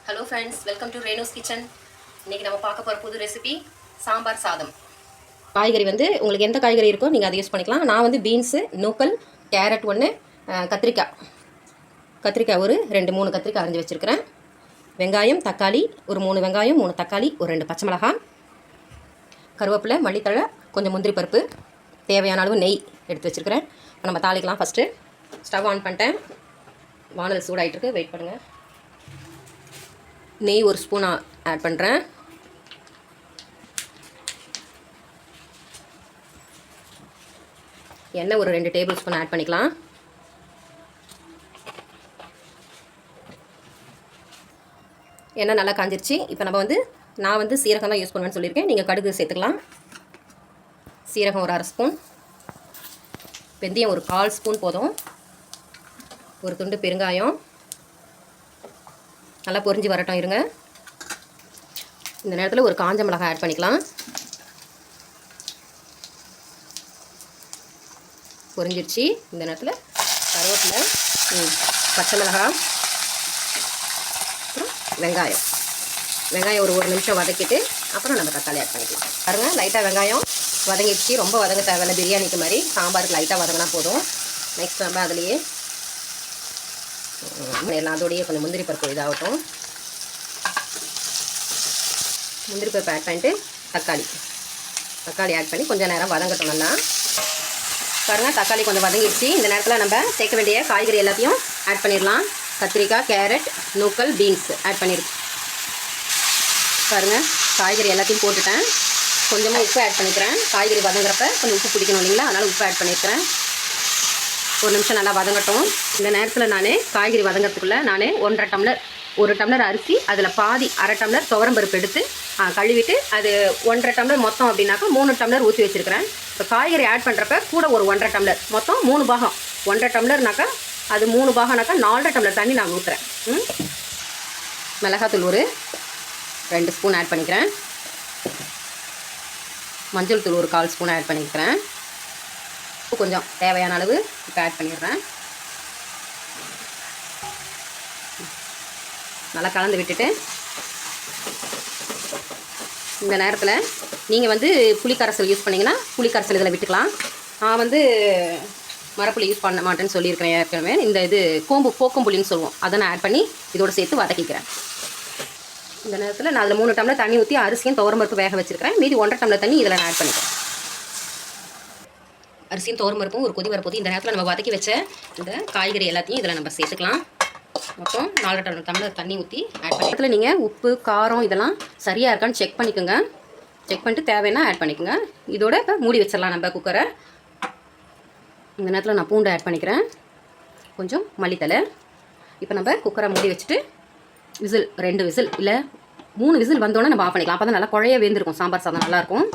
Hello friends, welcome to Renu's kitchen. இன்றைக்கி நம்ம பார்க்க போகிற புது ரெசிபி சாம்பார் சாதம். காய்கறி வந்து உங்களுக்கு எந்த காய்கறி இருக்கோ நீங்கள் அதை யூஸ் பண்ணிக்கலாம். நான் வந்து பீன்ஸு, நூக்கல், கேரட் ஒன்று, கத்திரிக்காய் ஒரு 2-3 கத்திரிக்காய் அரைஞ்சி வச்சுருக்கிறேன். வெங்காயம், தக்காளி ஒரு 3 வெங்காயம், 3 தக்காளி, ஒரு 2 பச்சை மிளகாய், கருவேப்பிலை, மல்லித்தழை, கொஞ்சம் முந்திரி பருப்பு, தேவையான அளவு நெய் எடுத்து வச்சுருக்கிறேன். இப்போ நம்ம தாளிக்கலாம். ஃபஸ்ட்டு ஸ்டவ் ஆன் பண்ணிட்டேன். வானல் சூடாகிட்டுருக்கு, வெயிட் பண்ணுங்கள். நெய் 1 ஸ்பூன் ஆட் பண்ணுறேன். எண்ணெய் ஒரு 2 டேபிள் ஸ்பூன் ஆட் பண்ணிக்கலாம். எண்ணெய் நல்லா காஞ்சிருச்சு. இப்போ நம்ம நான் வந்து சீரகம் தான் யூஸ் பண்ணுவேன்னு சொல்லியிருக்கேன். நீங்கள் கடுகு சேர்த்துக்கலாம். சீரகம் ஒரு 1/2 ஸ்பூன், வெந்தயம் ஒரு 1/4 ஸ்பூன் போதும், ஒரு துண்டு பெருங்காயம். நல்லா பொரிஞ்சு வரட்டும் இருங்க. இந்த நேரத்தில் ஒரு காஞ்ச மிளகாய் ஆட் பண்ணிக்கலாம். பொரிஞ்சிருச்சு. இந்த நேரத்தில் கருவேப்பிலை, பச்சை மிளகாய், அப்புறம் வெங்காயம் ஒரு 1 நிமிஷம் வதக்கிட்டு அப்புறம் நம்ம தக்காளி ஆட் பண்ணிக்கலாம். பாருங்கள், லைட்டாக வெங்காயம் வதங்கிடுச்சு. ரொம்ப வதங்க தேவையில்ல, பிரியாணிக்கு மாதிரி சாம்பாருக்கு லைட்டாக வதங்கினா போதும். நெக்ஸ்ட் நம்ம அதுலேயே எல்லாம் அதோடையே கொஞ்சம் முந்திரி பருப்பு இதாகட்டும். முந்திரி பருப்பு ஆட் பண்ணிட்டு தக்காளி ஆட் பண்ணி கொஞ்சம் நேரம் வதங்கட்டும். நல்லா பாருங்கள், தக்காளி கொஞ்சம் வதங்கிடுச்சு. இந்த நேரத்தில் நம்ம சேர்க்க வேண்டிய காய்கறி எல்லாத்தையும் ஆட் பண்ணிடலாம். கத்திரிக்காய், கேரட், நூக்கல், பீன்ஸ் ஆட் பண்ணியிருக்கேன். பாருங்கள், காய்கறி எல்லாத்தையும் போட்டுட்டேன். கொஞ்சமாக உப்பு ஆட் பண்ணிக்கிறேன். காய்கறி வதங்குறப்ப கொஞ்சம் உப்பு பிடிக்கணும் இல்லைங்களா, அதனால் உப்பு ஆட் பண்ணியிருக்கிறேன். 1 நிமிஷம் நல்லா வதங்கட்டும். இந்த நேரத்தில் நான் காய்கறி வதங்கிறதுக்குள்ளே நான் 1 டம்ளர் அரிசி, அதில் பாதி 1/2 டம்ளர் துவரம்பருப்பு எடுத்து கழுவிட்டு, அது 1/2 டம்ளர் மொத்தம் அப்படின்னாக்கா 3 டம்ளர் ஊற்றி வச்சுருக்கிறேன். இப்போ காய்கறி ஆட் பண்ணுறப்ப கூட ஒரு 1/2 டம்ளர், மொத்தம் 3 பாகம். 1/2 டம்ளர்னாக்கா அது 3 பாகம்னாக்கா 4 டம்ளர் தண்ணி நான் ஊற்றுறேன். மிளகாத்தூள் ஒரு 2 ஸ்பூன் ஆட் பண்ணிக்கிறேன். மஞ்சள் தூள் ஒரு 1/4 ஸ்பூன் ஆட் பண்ணிக்கிறேன். கொஞ்சம் தேவையான அளவு இப்போ ஆட் பண்ணிடுறேன். நல்லா கலந்து விட்டுட்டு இந்த நேரத்தில் நீங்கள் புளிக்கரைசல் யூஸ் பண்ணிங்கன்னா புளிக்கரைசல் இதில் விட்டுக்கலாம். நான் மரப்புளி யூஸ் பண்ண மாட்டேன்னு சொல்லியிருக்கிறேன் ஏற்கனவே. இந்த போக்கம்புளின்னு சொல்லுவோம், அதை நான் ஆட் பண்ணி இதோடு சேர்த்து வதக்கிக்கிறேன். இந்த நேரத்தில் நான் அதில் 3 டம்ளர் தண்ணி ஊற்றி அரிசியும் துவரம்பருப்பு வேக வச்சுருக்கிறேன். மீதி 1/2 டம்ளர் தண்ணி இதில் நான் ஆட் பண்ணிக்கிறேன். அரிசியும் துவரம்பருப்பும் ஒரு கொதி வரப்போது. இந்த நேரத்தில் நம்ம வதக்கி வச்ச இந்த காய்கறி எல்லாத்தையும் இதில் நம்ம சேர்த்துக்கலாம். மொத்தம் 4 டம்ளர் தண்ணி ஊற்றி ஆட் பண்ணி இடத்துல நீங்கள் உப்பு, காரம் இதெல்லாம் சரியாக இருக்கான்னு செக் பண்ணிக்கோங்க. செக் பண்ணிட்டு தேவைன்னா ஆட் பண்ணிக்கோங்க. இதோட இப்போ மூடி வச்சிடலாம் நம்ம குக்கரை. இந்த நேரத்தில் நான் பூண்டு ஆட் பண்ணிக்கிறேன், கொஞ்சம் மல்லித்தலை. இப்போ நம்ம குக்கரை மூடி வச்சுட்டு 2 விசில் இல்லை 3 விசில் வந்தோடனே நம்ம ஆஃப் பண்ணிக்கலாம். அப்போ தான் நல்லா குழைய வேந்திருக்கும், சாம்பார் சாதம் நல்லாயிருக்கும்.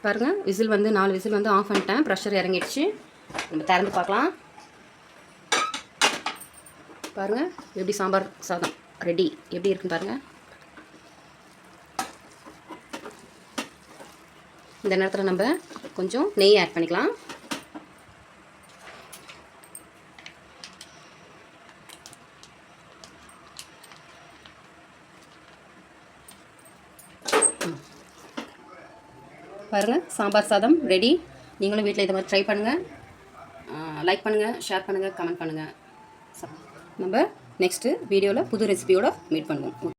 பாருங்கள், 4 விசில் ஆஃப் பண்ணிட்டேன். ப்ரெஷர் இறங்கிடுச்சு. நம்ம திறந்து பார்க்கலாம். பாருங்கள், எப்படி சாம்பார் சாதம் ரெடி எப்படி இருக்குன்னு பாருங்கள். இந்த நேரத்தில் நம்ம கொஞ்சம் நெய் ஆட் பண்ணிக்கலாம். பாருங்கள், சாம்பார் சாதம் ரெடி. நீங்களும் வீட்டில் இதை மாதிரி ட்ரை பண்ணுங்கள். லைக் பண்ணுங்கள், ஷேர் பண்ணுங்கள், கமெண்ட் பண்ணுங்கள். நம்ம நெக்ஸ்ட்டு வீடியோவில் புது ரெசிபியோடு மீட் பண்ணுவோம்.